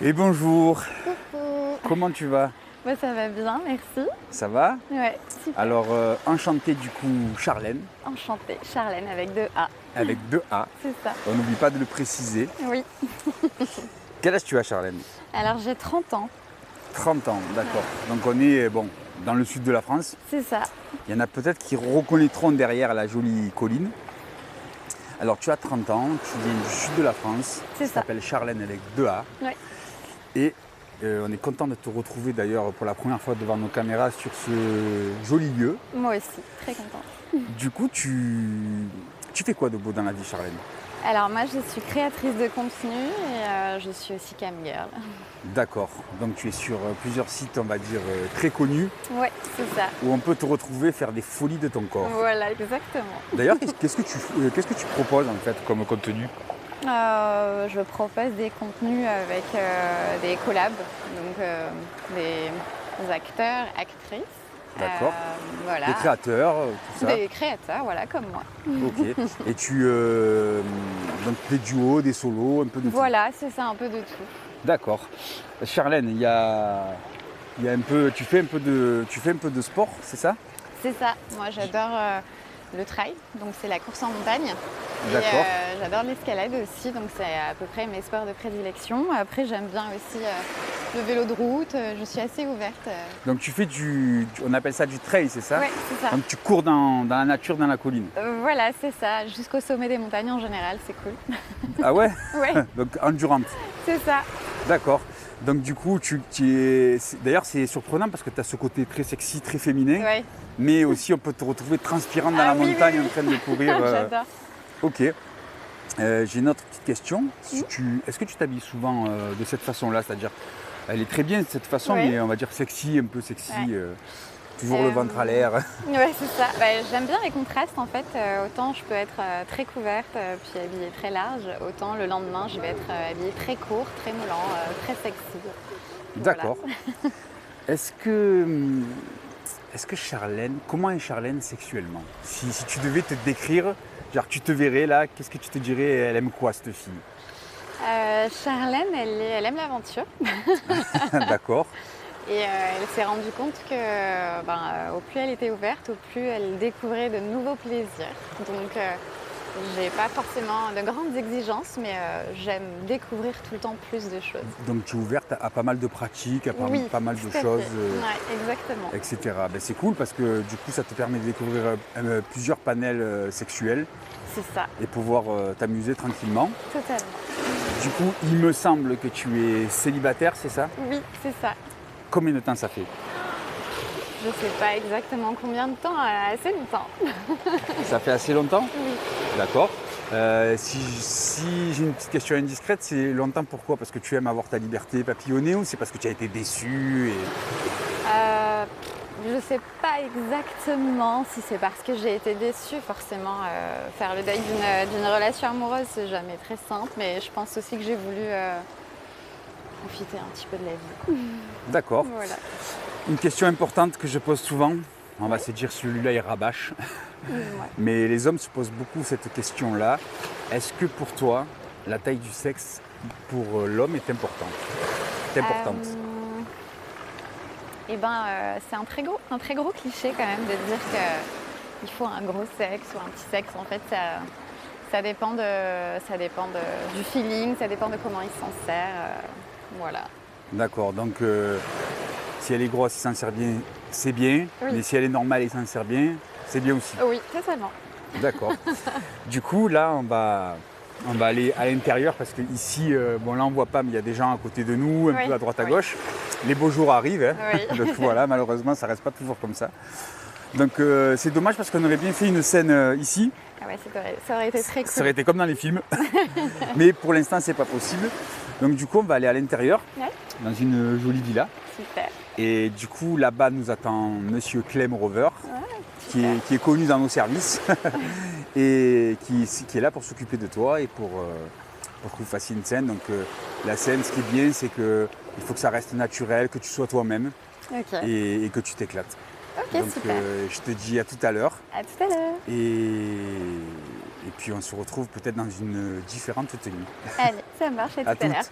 Et bonjour, Coucou. comment tu vas? Moi, ça va bien, merci. Ça va? Ouais, super. Alors, enchanté du coup, Charlène, Enchantée. Charlène avec deux A. avec deux A. C'est ça. On n'oublie pas de le préciser. Oui. Quel âge tu as, Charlène? Alors, j'ai 30 ans. 30 ans, d'accord. Donc on est bon, dans le sud de la France. C'est ça. Il y en a peut-être qui reconnaîtront derrière la jolie colline. Alors tu as 30 ans, tu viens du sud de la France. C'est Tu ça. t'appelles Charlène avec deux A. Ouais. Et on est content de te retrouver d'ailleurs pour la première fois devant nos caméras sur ce joli lieu. Moi aussi, très contente. Du coup, tu fais quoi de beau dans la vie, Charlène? Alors, moi, je suis créatrice de contenu et je suis aussi cam girl. D'accord, donc tu es sur plusieurs sites, on va dire, très connus, Ouais, c'est ça. où on peut te retrouver faire des folies de ton corps. Voilà, exactement. D'ailleurs, qu'est-ce que tu proposes en fait comme contenu? Je propose des contenus avec des collabs, donc des acteurs, actrices. D'accord. Voilà. Des créateurs, tout ça. Des créateurs, voilà, comme moi. Ok. Et donc des duos, des solos, un peu de tout. Voilà, c'est ça, un peu de tout. D'accord. Charlène, il y a un peu, tu fais un peu de sport, c'est ça? C'est ça. Moi, j'adore le trail, donc c'est la course en montagne. Et D'accord. j'adore l'escalade aussi, donc c'est à peu près mes sports de prédilection. Après, j'aime bien aussi le vélo de route. Je suis assez ouverte. Donc tu fais on appelle ça du trail, c'est ça? Ouais, c'est ça. Donc tu cours dans la nature, dans la colline. Voilà, c'est ça. Jusqu'au sommet des montagnes en général, c'est cool. Ah ouais? Ouais, Donc endurante. c'est ça. D'accord. Donc du coup, d'ailleurs c'est surprenant parce que tu as ce côté très sexy, très féminin, Ouais. mais aussi on peut te retrouver transpirant dans Ah la oui, oui, montagne oui. en train de courir. J'adore. Ok. J'ai une autre petite question. Est-ce que tu t'habilles souvent de cette façon-là? C'est-à-dire, elle est très bien de cette façon, Ouais. mais on va dire sexy, un peu sexy, Ouais. toujours le ventre à l'air. Ouais, c'est ça. J'aime bien les contrastes en fait. Autant je peux être très couverte puis habillée très large, autant le lendemain je vais être habillée très court, très moulant, très sexy. D'accord. Est-ce que Charlène, comment est Charlène sexuellement? Si tu devais te décrire, genre tu te verrais là, qu'est-ce que tu te dirais? Elle aime quoi cette fille? Charlène, elle aime l'aventure D'accord. et elle s'est rendue compte que au plus elle était ouverte, au plus elle découvrait de nouveaux plaisirs. Donc j'ai pas forcément de grandes exigences, mais j'aime découvrir tout le temps plus de choses. Donc tu es ouverte à pas mal de pratiques, à Oui, pas mal de tout à choses, fait. Ouais, exactement. etc. Ben, c'est cool parce que du coup ça te permet de découvrir plusieurs panels sexuels C'est ça, et pouvoir t'amuser tranquillement. totalement. Du coup, il me semble que tu es célibataire, c'est ça? Oui, c'est ça. Combien de temps ça fait? Je sais pas exactement combien de temps, assez longtemps. Ça fait assez longtemps? Oui. D'accord. Si j'ai une petite question indiscrète, c'est longtemps pourquoi? Parce que tu aimes avoir ta liberté papillonnée ou c'est parce que tu as été déçu Je sais pas exactement si c'est parce que j'ai été déçue. Forcément, faire le deuil d'une relation amoureuse, c'est jamais très simple. Mais je pense aussi que j'ai voulu profiter un petit peu de la vie. D'accord. Voilà. Une question importante que je pose souvent, on va se dire celui-là il rabâche, Dis-moi. mais les hommes se posent beaucoup cette question-là. Est-ce que pour toi, la taille du sexe pour l'homme est importante? Est importante. C'est un très gros cliché quand même de dire qu'il faut un gros sexe ou un petit sexe. En fait, ça dépend du feeling, ça dépend de comment il s'en sert. Voilà. D'accord, donc si elle est grosse, il s'en sert bien, c'est bien, Oui. mais si elle est normale et il s'en sert bien, c'est bien aussi. Oui, totalement. D'accord. Du coup, là, on va aller à l'intérieur parce qu'ici, bon là on ne voit pas, mais il y a des gens à côté de nous, un Oui, peu à droite à oui. gauche. Les beaux jours arrivent, hein. Oui. Donc voilà, malheureusement, ça ne reste pas toujours comme ça. Donc c'est dommage parce qu'on aurait bien fait une scène ici. Ah ouais, ça aurait été très cool. Ça aurait été comme dans les films. Mais pour l'instant, c'est pas possible. Donc du coup, on va aller à l'intérieur, Ouais, dans une jolie villa. super. Et du coup, là-bas, nous attend Monsieur Clem Rover, qui est connu dans nos services et qui est là pour s'occuper de toi et pour que vous fassiez une scène. Donc la scène, ce qui est bien, c'est qu'il faut que ça reste naturel, que tu sois toi-même Ok, et que tu t'éclates. ok, Donc super. je te dis à tout à l'heure À tout à l'heure. et puis on se retrouve peut-être dans une différente tenue. Allez, ça marche, à À tout à l'heure. toutes.